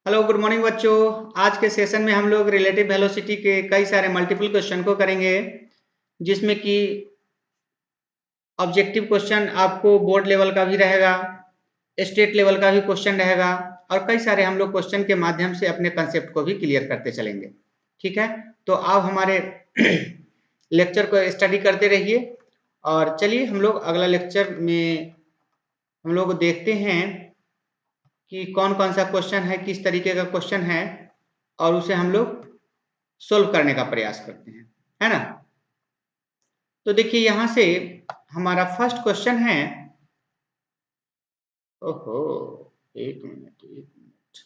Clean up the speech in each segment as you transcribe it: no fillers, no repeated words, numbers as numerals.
Hello good morning बच्चों। आज के सेशन में हम लोग रिलेटिव वेलोसिटी के कई सारे मल्टीपल क्वेश्चन को करेंगे, जिसमें कि ऑब्जेक्टिव क्वेश्चन आपको बोर्ड लेवल का भी रहेगा, स्टेट लेवल का भी क्वेश्चन रहेगा और कई सारे हम लोग क्वेश्चन के माध्यम से अपने कंसेप्ट को भी क्लियर करते चलेंगे। ठीक है, तो आप हमारे लेक्चर को स्टडी करते रहिए और चलिए हम लोग अगला लेक्चर में हम लोग देखते हैं कि कौन कौन सा क्वेश्चन है, किस तरीके का क्वेश्चन है और उसे हम लोग सोल्व करने का प्रयास करते हैं, है ना। तो देखिए यहां से हमारा फर्स्ट क्वेश्चन है। ओहो, एक मिनट।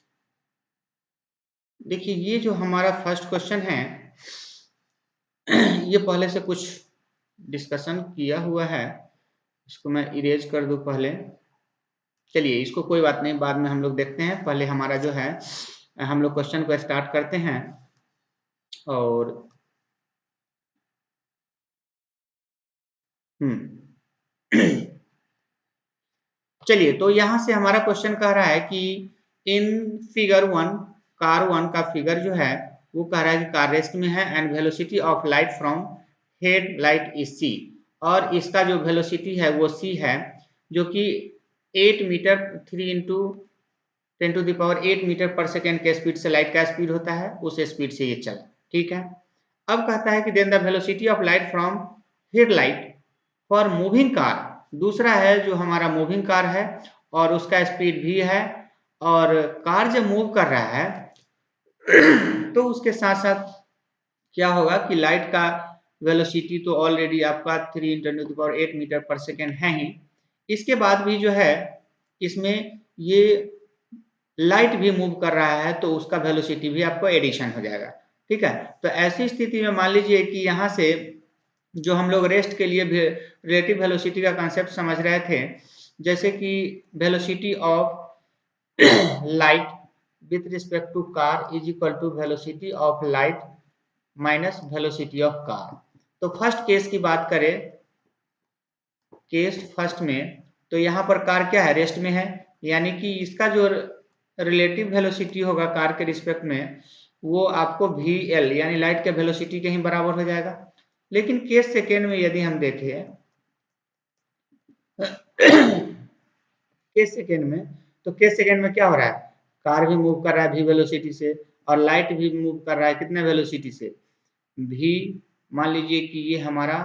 देखिए ये जो हमारा फर्स्ट क्वेश्चन है ये पहले से कुछ डिस्कशन किया हुआ है, इसको मैं इरेज कर दूं पहले। चलिए इसको कोई बात नहीं, बाद में हम लोग देखते हैं। पहले हमारा जो है हम लोग क्वेश्चन को स्टार्ट करते हैं और चलिए तो यहाँ से हमारा क्वेश्चन कह रहा है कि in figure one, car one का फिगर जो है वो कह रहा है कि कार रेस्ट में है and velocity of light from head light is c, और इसका जो वेलोसिटी है वो सी है, जो कि 8 metre 3 into 10 to the power 8 metre per second के स्पीड से लाइट का स्पीड होता है, उस स्पीड से ये चला। ठीक है, अब कहता है कि then the velocity of light from head light for moving car, दूसरा है जो हमारा मूविंग कार है और उसका स्पीड भी है, और कार जब मूव कर रहा है तो उसके साथ साथ क्या होगा कि लाइट का वेलोसिटी तो ऑलरेडी आपका 3 into the power 8 metre per second है ही, इसके बाद भी जो है इसमें ये लाइट भी मूव कर रहा है तो उसका वेलोसिटी भी आपको एडिशन हो जाएगा। ठीक है, तो ऐसी स्थिति में मान लीजिए कि यहाँ से जो हम लोग रेस्ट के लिए रिलेटिव वेलोसिटी का कंसेप्ट समझ रहे थे, जैसे कि velocity of light with respect to car is equal to velocity of light minus velocity of car. तो फर्स्ट केस की बात करें, केस फर्स्ट में, तो यहाँ पर कार क्या है, रेस्ट में है, यानी कि इसका जो रिलेटिव वेलोसिटी होगा कार के रिस्पेक्ट में वो आपको वी एल यानी लाइट के वेलोसिटी के ही बराबर हो जाएगा। लेकिन केस सेकेंड में यदि हम देखें केस सेकेंड में, तो केस सेकेंड में क्या हो रहा है, कार भी मूव कर रहा है वी वेलोसिटी से और लाइट भी मूव कर रहा है कितने वेलोसिटी से, वी, मान लीजिए कि ये हमारा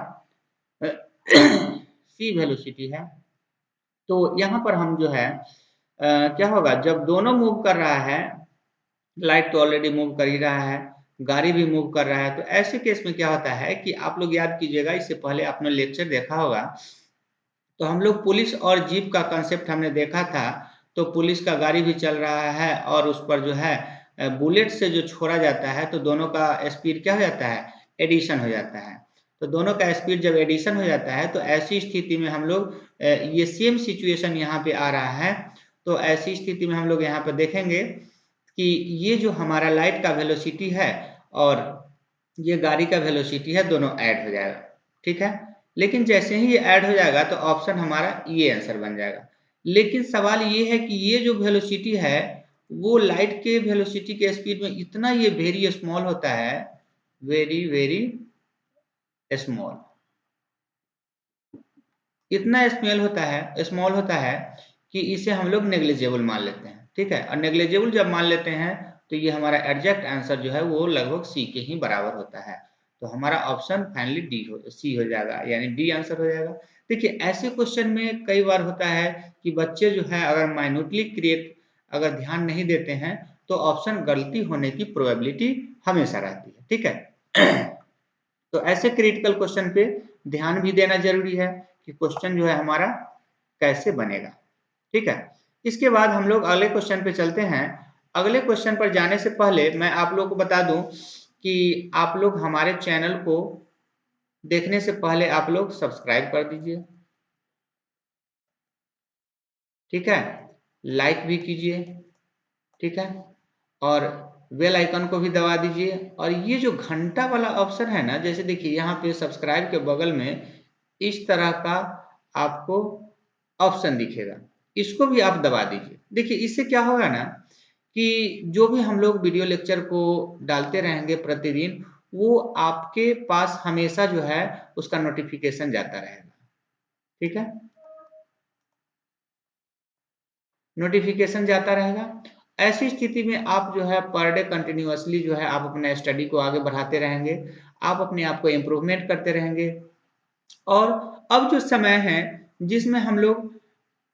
सी वेलोसिटी है। तो यहाँ पर हम जो है क्या होगा, जब दोनों मूव कर रहा है, लाइट तो ऑलरेडी मूव कर ही रहा है, गाड़ी भी मूव कर रहा है, तो ऐसे केस में क्या होता है कि आप लोग याद कीजिएगा, इससे पहले आपने लेक्चर देखा होगा, तो हम लोग पुलिस और जीप का कंसेप्ट हमने देखा था। तो पुलिस का गाड़ी भी चल रहा है और उस पर जो है बुलेट से जो छोड़ा जाता है तो दोनों का स्पीड क्या हो जाता है, एडिशन हो जाता है। तो दोनों का स्पीड जब एडिशन हो जाता है तो ऐसी स्थिति में हम लोग ये सेम सिचुएशन यहाँ पे आ रहा है। तो ऐसी स्थिति में हम लोग यहाँ पे देखेंगे कि ये जो हमारा लाइट का वेलोसिटी है और ये गाड़ी का वेलोसिटी है, दोनों ऐड हो जाएगा। ठीक है, लेकिन जैसे ही ये ऐड हो जाएगा तो ऑप्शन हमारा ये आंसर बन जाएगा। लेकिन सवाल ये है कि ये जो वेलोसिटी है वो लाइट के वेलोसिटी के स्पीड में इतना ये वेरी स्मॉल होता है, वेरी वेरी स्मॉल, इतना स्मॉल होता है कि इसे हम लोग नेग्लिजिबल मान लेते हैं। ठीक है, और नेग्लिजिबल जब मान लेते हैं तो ये हमारा एग्जैक्ट आंसर जो है वो लगभग सी के ही बराबर होता है। तो हमारा ऑप्शन फाइनली सी हो जाएगा, यानी डी आंसर हो जाएगा। देखिए ऐसे क्वेश्चन में कई बार होता है कि बच्चे जो है अगर माइन्यूटली क्रिएट अगर ध्यान नहीं देते हैं तो ऑप्शन गलती होने की प्रोबेबिलिटी हमेशा रहती है। ठीक है तो ऐसे क्रिटिकल क्वेश्चन पे ध्यान भी देना जरूरी है कि क्वेश्चन जो है हमारा कैसे बनेगा। ठीक है, इसके बाद हम लोग अगले क्वेश्चन पे चलते हैं। अगले क्वेश्चन पर जाने से पहले मैं आप लोग को बता दूं कि आप लोग हमारे चैनल को देखने से पहले आप लोग सब्सक्राइब कर दीजिए। ठीक है, लाइक भी कीजिए। ठीक है, और बेल आइकन को भी दबा दीजिए, और ये जो घंटा वाला ऑप्शन है ना, जैसे देखिए यहाँ पे सब्सक्राइब के बगल में इस तरह का आपको ऑप्शन दिखेगा, इसको भी आप दबा दीजिए। देखिए इससे क्या होगा ना कि जो भी हम लोग वीडियो लेक्चर को डालते रहेंगे प्रतिदिन, वो आपके पास हमेशा जो है उसका नोटिफिकेशन जाता रहेगा। ठीक है, नोटिफिकेशन जाता रहेगा। ऐसी स्थिति में आप जो है पर डे कंटिन्यूअसली जो है आप अपने स्टडी को आगे बढ़ाते रहेंगे, आप अपने आप को इम्प्रूवमेंट करते रहेंगे। और अब जो समय है जिसमें हम लोग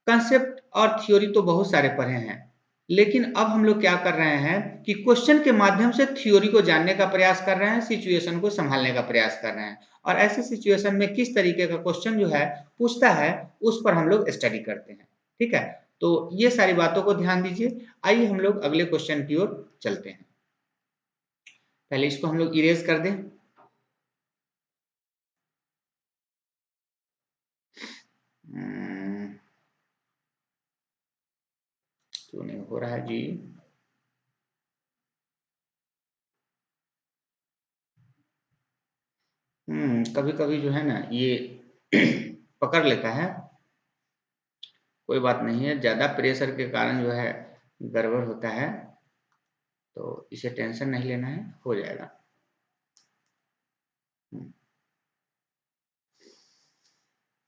कंसेप्ट और थ्योरी तो बहुत सारे पढ़े हैं, लेकिन अब हम लोग क्या कर रहे हैं कि क्वेश्चन के माध्यम से थ्योरी को जानने का प्रयास कर रहे हैं, सिचुएशन को संभालने का प्रयास कर रहे हैं, और ऐसे सिचुएशन में किस तरीके का क्वेश्चन जो है पूछता है उस पर हम लोग स्टडी करते हैं। ठीक है, तो ये सारी बातों को ध्यान दीजिए। आइए हम लोग अगले क्वेश्चन की ओर चलते हैं। पहले इसको हम लोग इरेज कर दें। क्यों नहीं हो रहा है जी? कभी कभी जो है ना ये पकड़ लेता है। कोई बात नहीं है, ज़्यादा प्रेशर के कारण जो है गड़बड़ होता है, तो इसे टेंशन नहीं लेना है, हो जाएगा।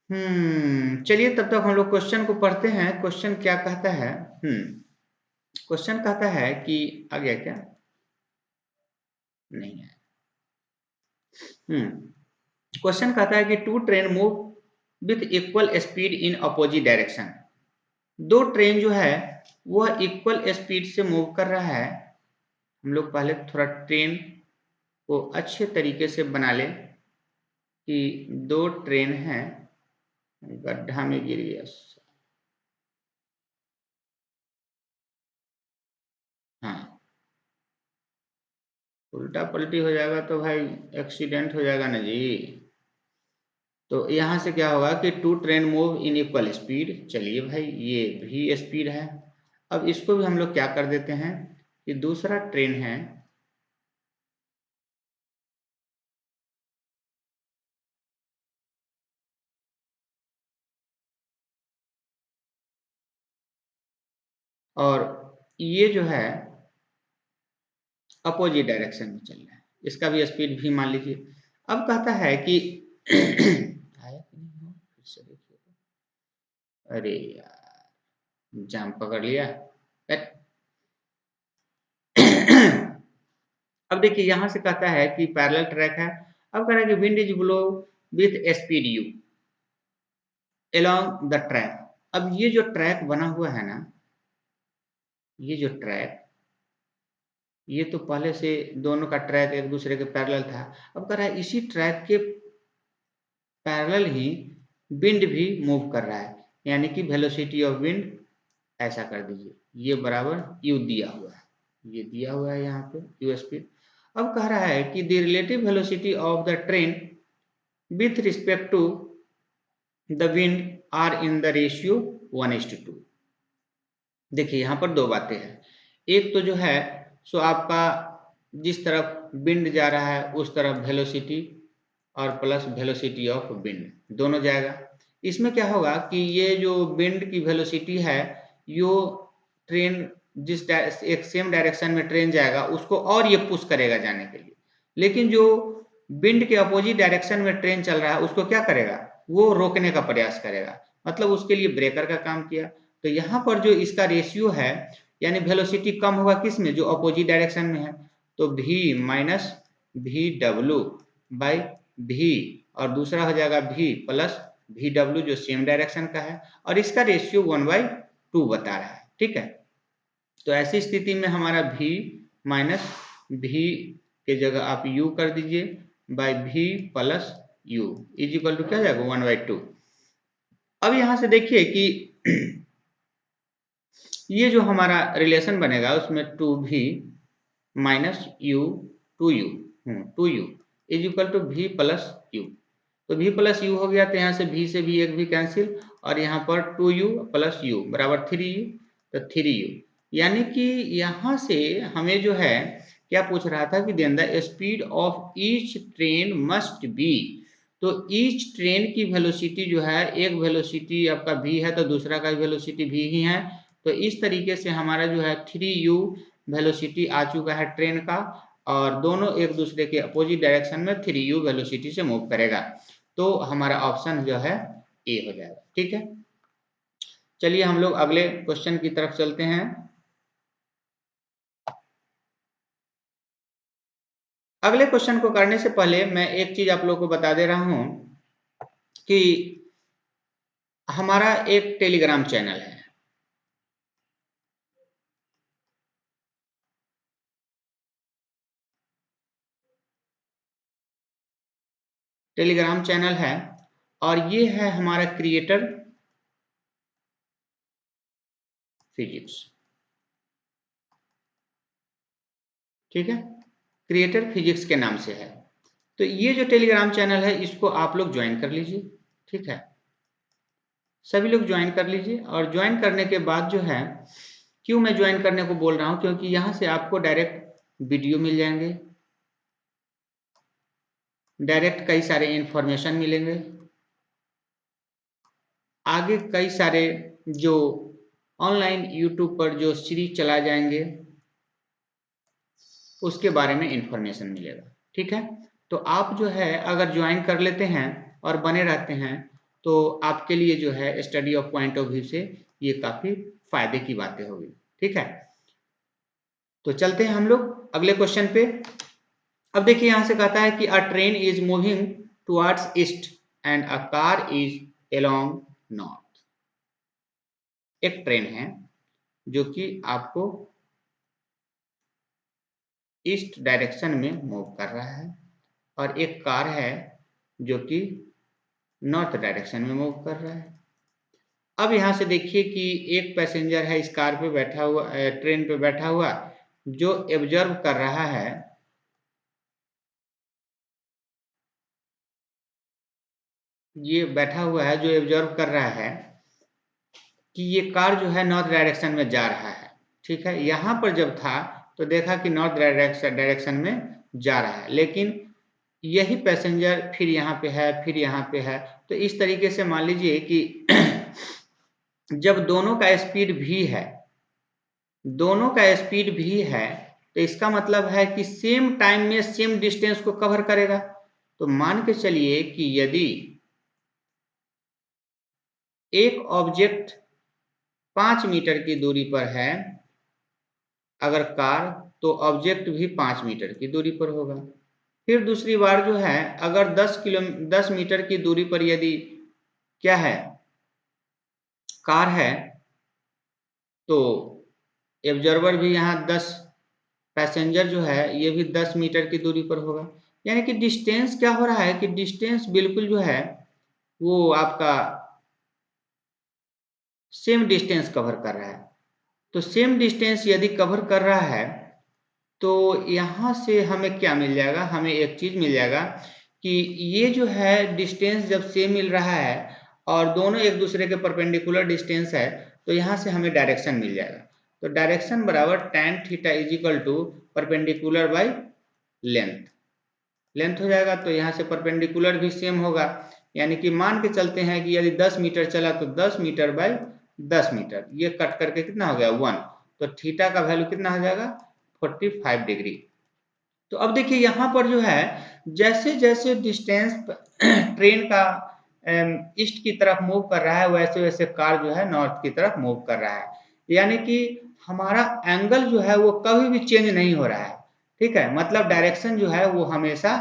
चलिए तब तक हम लोग क्वेश्चन को पढ़ते हैं। क्वेश्चन क्या कहता है? क्वेश्चन कहता है कि आ गया क्या? नहीं है। क्वेश्चन कहता है कि two train move with equal speed in opposite direction. दो ट्रेन जो है वह इक्वल स्पीड से मूव कर रहा है। हम लोग पहले थोड़ा ट्रेन को अच्छे तरीके से बना लें कि दो ट्रेन हैं, गड्ढा में गिर गया। हाँ, उल्टा पलटी हो जाएगा तो भाई एक्सीडेंट हो जाएगा ना जी। तो यहाँ से क्या होगा कि two train move in equal speed. चलिए भाई, ये भी स्पीड है। अब इसको भी हम लोग क्या कर देते हैं कि दूसरा ट्रेन है और ये जो है अपोजिट डायरेक्शन में चल रहा है, इसका भी स्पीड भी मान लीजिए। अब कहता है कि आया कि नहीं हो? फिर से देखिए तो। अरे यार, जाम पकड़ लिया। अब देखिए यहां से कहता है कि पैरेलल ट्रैक है। अब कह रहा है कि wind is blow with speed you along the track. अब ये जो ट्रैक बना हुआ है ना, ये जो ट्रैक, ये तो पहले से दोनों का ट्रैक एक दूसरे के पैरेलल था। अब कह रहा है इसी ट्रैक के पैरेलल ही विंड भी मूव कर रहा है, यानी कि वेलोसिटी ऑफ विंड ऐसा कर दीजिए, ये बराबर यू दिया हुआ है, ये दिया हुआ है यहाँ पे यू स्पीड। अब कह रहा है कि the relative velocity of the train with respect to the wind are in the ratio 1:2। देखिए यहाँ पर दो बातें हैं। एक तो जो है सो आपका जिस तरफ विंड जा रहा है उस तरफ वेलोसिटी और प्लस वेलोसिटी ऑफ विंड दोनों जाएगा। इसमें क्या होगा कि ये जो विंड की वेलोसिटी है, यो ट्रेन जिस एक सेम डायरेक्शन में ट्रेन जाएगा उसको और ये पुश करेगा जाने के लिए। लेकिन जो विंड के अपोजिट डायरेक्शन में ट्रेन चल रहा है उसको क्या करेगा, वो रोकने का प्रयास करेगा, मतलब उसके लिए ब्रेकर का काम किया। तो यहाँ पर जो इसका रेशियो है, यानी वेलोसिटी कम होगा किस में, जो अपोजिट डायरेक्शन में है, तो v minus V W by भी, और दूसरा हो जाएगा v प्लस वी डब्ल्यू जो सेम डायरेक्शन का है, और इसका रेशियो 1/2 बता रहा है। ठीक है, तो ऐसी स्थिति में हमारा v माइनस भी के जगह आप u कर दीजिए by v plus u is equal to क्या जाएगा 1/2। अब यहां से देखिए कि ये जो हमारा रिलेशन बनेगा उसमें 2v minus u to u is equal to v plus u. तो v प्लस यू हो गया, तो यहाँ से v से भी एक भी कैंसिल, और यहाँ पर 2u प्लस यू बराबर 3u, तो 3u, यानी कि यहाँ से हमें जो है क्या पूछ रहा था कि then the speed of each train must be. तो ईच ट्रेन की वेलोसिटी जो है, एक वेलोसिटी आपका v है तो दूसरा का वेलोसिटी v ही है, तो इस तरीके से हमारा जो है 3u वेलोसिटी आ चुका है ट्रेन का, और दोनों एक दूसरे के अपोजिट डायरेक्शन में 3u वेलोसिटी से मूव करेगा। तो हमारा ऑप्शन जो है ए हो जाएगा। ठीक है, चलिए हम लोग अगले क्वेश्चन की तरफ चलते हैं। अगले क्वेश्चन को करने से पहले मैं एक चीज आप लोगों को बता दे रहा हूं कि हमारा एक टेलीग्राम चैनल है। टेलीग्राम चैनल है और ये है हमारा क्रिएटर फिजिक्स। ठीक है, क्रिएटर फिजिक्स के नाम से है। तो ये जो टेलीग्राम चैनल है इसको आप लोग ज्वाइन कर लीजिए। ठीक है, सभी लोग ज्वाइन कर लीजिए। और ज्वाइन करने के बाद जो है, क्यों मैं ज्वाइन करने को बोल रहा हूं, क्योंकि यहां से आपको डायरेक्ट वीडियो मिल जाएंगे, डायरेक्ट कई सारे इंफॉर्मेशन मिलेंगे, आगे कई सारे जो ऑनलाइन यूट्यूब पर जो सीरीज चला जाएंगे उसके बारे में इंफॉर्मेशन मिलेगा। ठीक है, तो आप जो है अगर ज्वाइन कर लेते हैं और बने रहते हैं तो आपके लिए जो है study of point of view से ये काफी फायदे की बातें होगी। ठीक है, तो चलते हैं हम लोग अगले क्वेश्चन पे। अब देखिए यहां से कहता है कि a train is moving towards east and a car is along north. एक ट्रेन है जो कि आपको ईस्ट डायरेक्शन में मूव कर रहा है और एक कार है जो कि नॉर्थ डायरेक्शन में मूव कर रहा है। अब यहां से देखिए कि एक पैसेंजर है इस कार पे बैठा हुआ, ट्रेन पे बैठा हुआ, जो ऑब्जर्व कर रहा है ये बैठा हुआ है जो ऑब्जर्व कर रहा है कि ये कार जो है नॉर्थ डायरेक्शन में जा रहा है। ठीक है, यहां पर जब था तो देखा कि नॉर्थ डायरेक्शन में जा रहा है, लेकिन यही पैसेंजर फिर यहाँ पे है, फिर यहाँ पे है। तो इस तरीके से मान लीजिए कि जब दोनों का स्पीड भी है, दोनों का स्पीड भी है, तो इसका मतलब है कि सेम टाइम में सेम डिस्टेंस को कवर करेगा। तो मान के चलिए कि यदि एक ऑब्जेक्ट 5 मीटर की दूरी पर है अगर कार, तो ऑब्जेक्ट भी 5 मीटर की दूरी पर होगा। फिर दूसरी बार जो है अगर 10 मीटर की दूरी पर यदि क्या है कार है, तो ऑब्जर्वर भी यहाँ 10, पैसेंजर जो है ये भी 10 मीटर की दूरी पर होगा। यानी कि डिस्टेंस क्या हो रहा है कि डिस्टेंस बिल्कुल जो है वो आपका सेम डिस्टेंस कवर कर रहा है। तो सेम डिस्टेंस यदि कवर कर रहा है तो यहाँ से हमें क्या मिल जाएगा, हमें एक चीज मिल जाएगा कि ये जो है डिस्टेंस जब सेम मिल रहा है और दोनों एक दूसरे के परपेंडिकुलर डिस्टेंस है, तो यहाँ से हमें डायरेक्शन मिल जाएगा। तो डायरेक्शन बराबर tan theta is equal to perpendicular by length, length हो जाएगा। तो यहाँ से परपेंडिकुलर भी सेम होगा, यानी कि मान के चलते हैं कि यदि 10 मीटर चला तो 10 मीटर बाई 10 मीटर, ये कट करके कितना हो गया 1। तो थीटा का वैल्यू कितना हो जाएगा 45 डिग्री। तो अब देखिए यहाँ पर जो है जैसे जैसे डिस्टेंस ट्रेन का ईस्ट की तरफ मूव कर रहा है, वैसे वैसे कार जो है नॉर्थ की तरफ मूव कर रहा है। यानी कि हमारा एंगल जो है वो कभी भी चेंज नहीं हो रहा है। ठीक है, मतलब डायरेक्शन जो है वो हमेशा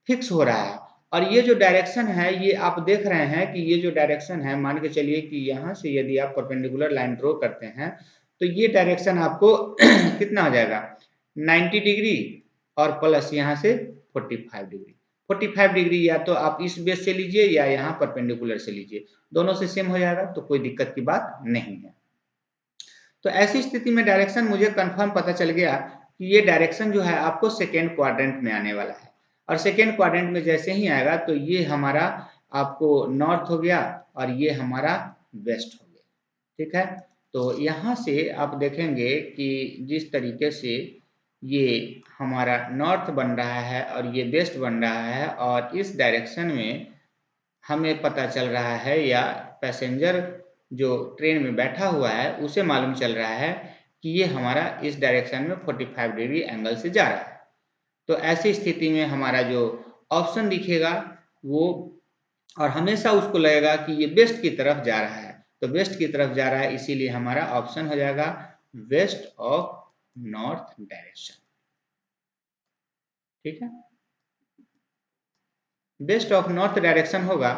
फिक्स हो रहा है। और ये जो डायरेक्शन है ये आप देख रहे हैं कि ये जो डायरेक्शन है, मान के चलिए कि यहाँ से यदि आप परपेंडिकुलर लाइन ड्रॉ करते हैं तो ये डायरेक्शन आपको कितना हो जाएगा 90 डिग्री और प्लस यहाँ से 45 डिग्री। 45 डिग्री या तो आप इस बेस से लीजिए या यहाँ परपेंडिकुलर से लीजिए, दोनों से सेम हो जाएगा, तो कोई दिक्कत की बात नहीं है। तो ऐसी स्थिति में डायरेक्शन मुझे कंफर्म पता चल गया कि ये डायरेक्शन जो है आपको सेकेंड क्वाड्रेंट में आने वाला है। और सेकेंड क्वाड्रेंट में जैसे ही आएगा तो ये हमारा आपको नॉर्थ हो गया और ये हमारा वेस्ट हो गया। ठीक है, तो यहाँ से आप देखेंगे कि जिस तरीके से ये हमारा नॉर्थ बन रहा है और ये वेस्ट बन रहा है, और इस डायरेक्शन में हमें पता चल रहा है या पैसेंजर जो ट्रेन में बैठा हुआ है उसे मालूम चल रहा है कि ये हमारा इस डायरेक्शन में 45 डिग्री एंगल से जा रहा है। तो ऐसी स्थिति में हमारा जो ऑप्शन दिखेगा वो, और हमेशा उसको लगेगा कि ये वेस्ट की तरफ जा रहा है, तो वेस्ट की तरफ जा रहा है, इसीलिए हमारा ऑप्शन हो जाएगा वेस्ट ऑफ नॉर्थ डायरेक्शन। ठीक है, वेस्ट ऑफ नॉर्थ डायरेक्शन होगा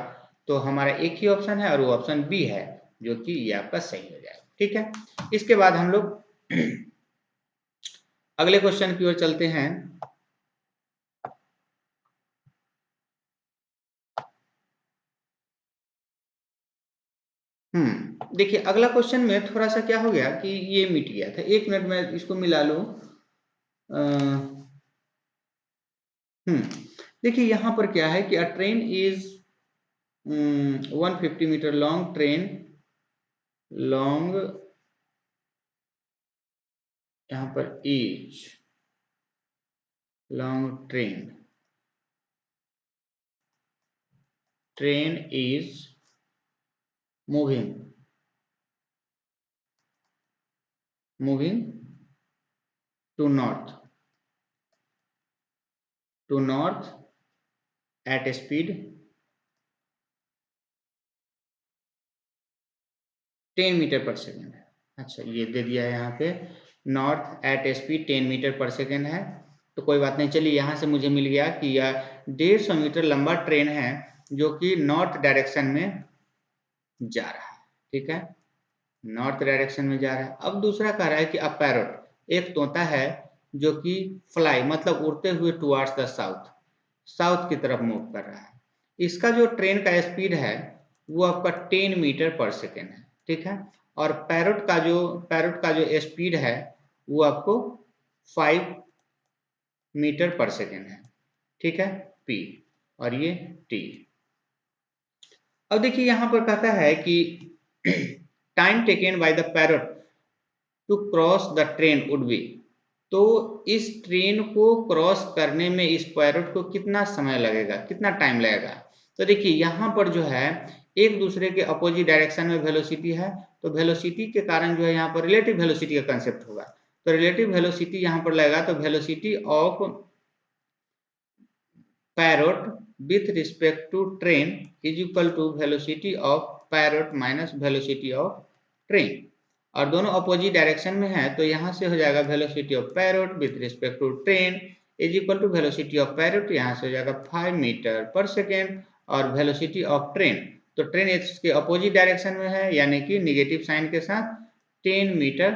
तो हमारा एक ही ऑप्शन है और वो ऑप्शन बी है, जो कि ये आपका सही हो जाएगा। ठीक है, इसके बाद हम लोग अगले क्वेश्चन की ओर चलते हैं। देखिए अगला क्वेश्चन में थोड़ा सा क्या हो गया कि ये मिट गया था। एक मिनट में इसको मिला लूं। देखिए यहाँ पर क्या है कि a train is 150 metre long train, long यहाँ पर is long train is moving to north at speed 10 metre per second है। अच्छा, ये दे दिया है यहाँ पे north at speed 10 metre per second है, तो कोई बात नहीं। चलिए यहाँ से मुझे मिल गया कि यह 150 मीटर लंबा ट्रेन है जो कि नॉर्थ डायरेक्शन में जा रहा है। ठीक है, नॉर्थ डायरेक्शन में जा रहा है। अब दूसरा कह रहा है कि अ पैरोट, एक तोता है जो कि फ्लाई मतलब उड़ते हुए टुवार्ड्स द साउथ की तरफ मूव कर रहा है। इसका जो ट्रेन का स्पीड है वो आपका 10 मीटर पर सेकेंड है। ठीक है, और पैरोट का जो स्पीड है वो आपको 5 मीटर पर सेकेंड है। ठीक है, पी, और ये टी। अब देखिए यहाँ पर कहता है कि time taken by the parrot to cross the train would be, तो इस ट्रेन को क्रॉस करने में इस पैरोट को कितना समय लगेगा, कितना टाइम लगेगा। तो देखिए यहाँ पर जो है एक दूसरे के अपोजिट डायरेक्शन में वेलोसिटी है, तो वेलोसिटी के कारण जो है यहाँ पर रिलेटिव वेलोसिटी का कंसेप्ट होगा। तो रिलेटिव वेलोसिटी यहाँ पर लगेगा, तो velocity of parrot with respect to train is equal to velocity of parrot minus velocity of train, और दोनों अपोजिट डायरेक्शन में है, तो यहाँ से हो जाएगा velocity of parrot with respect to train is equal to velocity of parrot, यहाँ से हो जाएगा 5 मीटर पर सेकेंड, और वेलोसिटी ऑफ ट्रेन, तो ट्रेन इसके अपोजिट डायरेक्शन में है यानी कि निगेटिव साइन के साथ 10 मीटर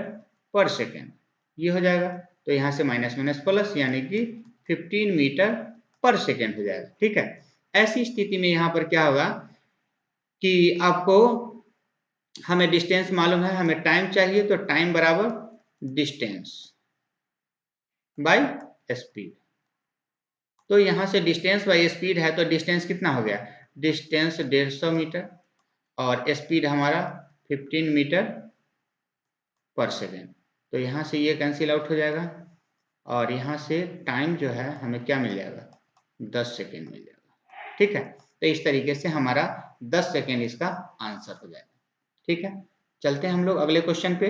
पर सेकेंड, ये हो जाएगा। तो यहाँ से माइनस माइनस प्लस यानी कि 15 मीटर पर सेकेंड हो जाएगा। ठीक है, ऐसी स्थिति में यहाँ पर क्या होगा कि आपको, हमें डिस्टेंस मालूम है, हमें टाइम चाहिए, तो टाइम बराबर डिस्टेंस बाय स्पीड। तो यहाँ से डिस्टेंस बाय स्पीड है, तो डिस्टेंस कितना हो गया, डिस्टेंस 150 मीटर और स्पीड हमारा 15 मीटर पर सेकेंड, तो यहाँ से ये कैंसिल आउट हो जाएगा, और यहाँ से टाइम जो है हमें क्या मिल जाएगा, 10 सेकेंड मिल जाएगा। ठीक है, तो इस तरीके से हमारा 10 सेकेंड इसका आंसर हो जाएगा। ठीक है, चलते हैं हम लोग अगले क्वेश्चन पे।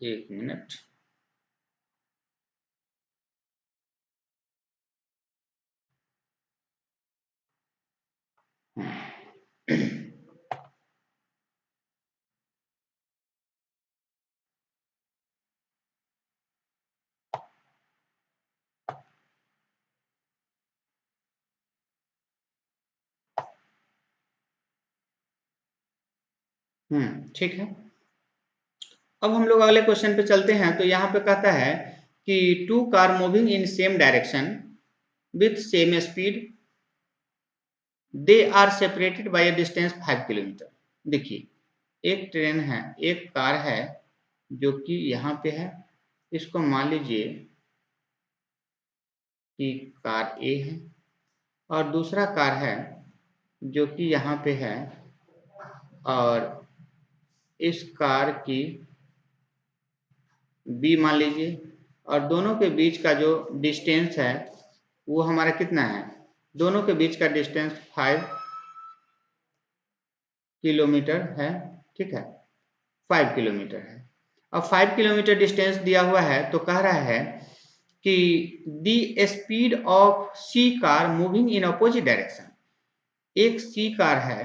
एक मिनट। ठीक है, अब हम लोग अगले क्वेश्चन पे चलते हैं। तो यहाँ पे कहता है कि 2 car moving in same direction with same speed, they are separated by a distance 5 kilometre. देखिए एक ट्रेन है, एक कार है जो कि यहाँ पे है, इसको मान लीजिए कि कार ए है, और दूसरा कार है जो कि यहाँ पे है, और इस कार की बी मान लीजिए, और दोनों के बीच का जो डिस्टेंस है वो हमारा कितना है, दोनों के बीच का डिस्टेंस 5 किलोमीटर है, ठीक है, 5 किलोमीटर है। अब 5 किलोमीटर डिस्टेंस दिया हुआ है तो कह रहा है कि the speed of C car moving in opposite direction. एक सी कार है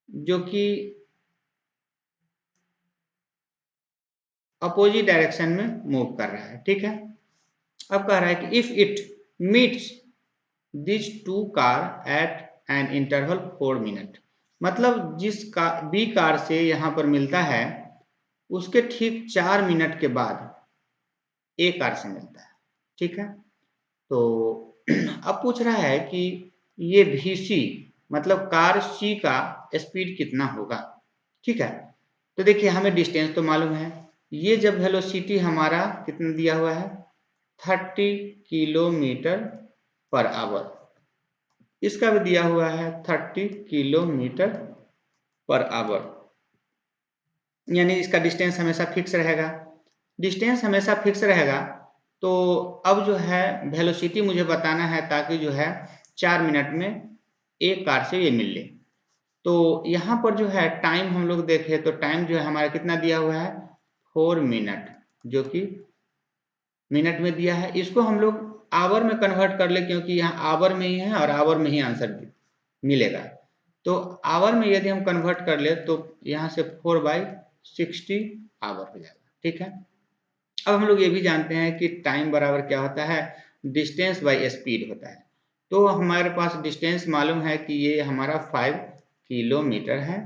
जो कि अपोजिट डायरेक्शन में मूव कर रहा है, ठीक है। अब कह रहा है कि if it meets this two car at an interval 4 minute, मतलब जिस बी कार से यहाँ पर मिलता है उसके ठीक 4 मिनट के बाद ए कार से मिलता है, ठीक है। तो अब पूछ रहा है कि ये VC मतलब कार C का स्पीड कितना होगा, ठीक है। तो देखिए हमें डिस्टेंस तो मालूम है, ये जब वेलोसिटी हमारा कितना दिया हुआ है 30 किलोमीटर पर आवर, इसका भी दिया हुआ है 30 किलोमीटर पर आवर, यानी इसका डिस्टेंस हमेशा फिक्स रहेगा। डिस्टेंस हमेशा फिक्स रहेगा तो अब जो है वेलोसिटी मुझे बताना है ताकि जो है 4 मिनट में एक कार से ये मिल ले। तो यहाँ पर जो है टाइम हम लोग देखें तो टाइम जो है हमारा कितना दिया हुआ है 4 मिनट, जो कि मिनट में दिया है। इसको हम लोग आवर में कन्वर्ट कर ले क्योंकि यहाँ आवर में ही है और आवर में ही आंसर मिलेगा। तो आवर में यदि हम कन्वर्ट कर ले तो यहाँ से 4/60 आवर हो जाएगा, ठीक है। अब हम लोग ये भी जानते हैं कि टाइम बराबर क्या होता है, डिस्टेंस बाय स्पीड होता है। तो हमारे पास डिस्टेंस मालूम है कि ये हमारा 5 किलोमीटर है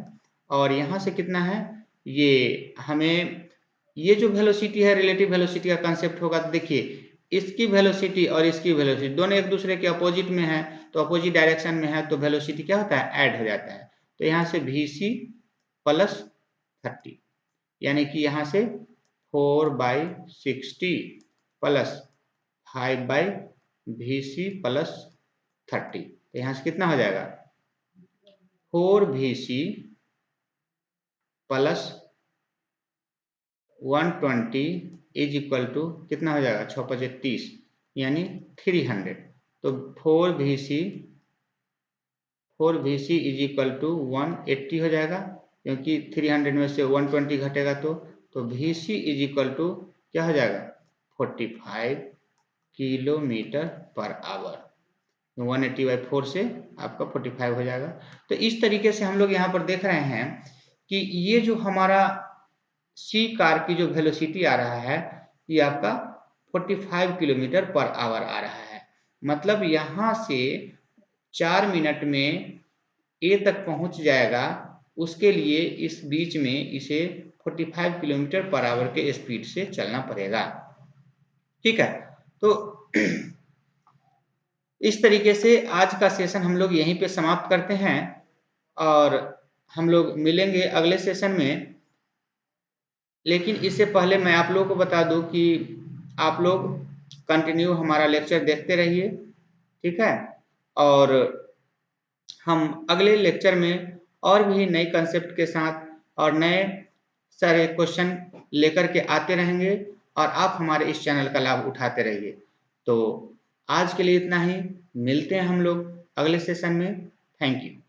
और यहाँ से कितना है, ये हमें ये जो वेलोसिटी है रिलेटिव वेलोसिटी का कंसेप्ट होगा। तो देखिए इसकी वेलोसिटी और इसकी वेलोसिटी दोनों एक दूसरे के अपोजिट में है, तो अपोजिट डायरेक्शन में है तो वेलोसिटी क्या होता है ऐड हो जाता है। तो यहाँ से VC प्लस 30 यानी कि यहाँ से 4/60 प्लस 5/VC प्लस 30, तो यहाँ से कितना हो जाएगा 4VC plus 120 is equal to कितना हो जाएगा 6×5 यानी 300। तो 4VC इज इक्वल टू 180 हो जाएगा क्योंकि 300 में से 120 घटेगा तो VC इज इक्वल टू क्या हो जाएगा 45 किलोमीटर पर आवर। 180/4 से आपका 45 हो जाएगा। तो इस तरीके से हम लोग यहाँ पर देख रहे हैं कि ये जो हमारा सी कार की जो वेलोसिटी आ रहा है ये आपका 45 किलोमीटर पर आवर आ रहा है। मतलब यहाँ से 4 मिनट में ए तक पहुंच जाएगा, उसके लिए इस बीच में इसे 45 किलोमीटर पर आवर के स्पीड से चलना पड़ेगा, ठीक है। तो इस तरीके से आज का सेशन हम लोग यहीं पे समाप्त करते हैं और हम लोग मिलेंगे अगले सेशन में। लेकिन इससे पहले मैं आप लोगों को बता दूं कि आप लोग कंटिन्यू हमारा लेक्चर देखते रहिए, ठीक है। और हम अगले लेक्चर में और भी नए कंसेप्ट के साथ और नए सारे क्वेश्चन लेकर के आते रहेंगे और आप हमारे इस चैनल का लाभ उठाते रहिए। तो आज के लिए इतना ही, मिलते हैं हम लोग अगले सेशन में। Thank you.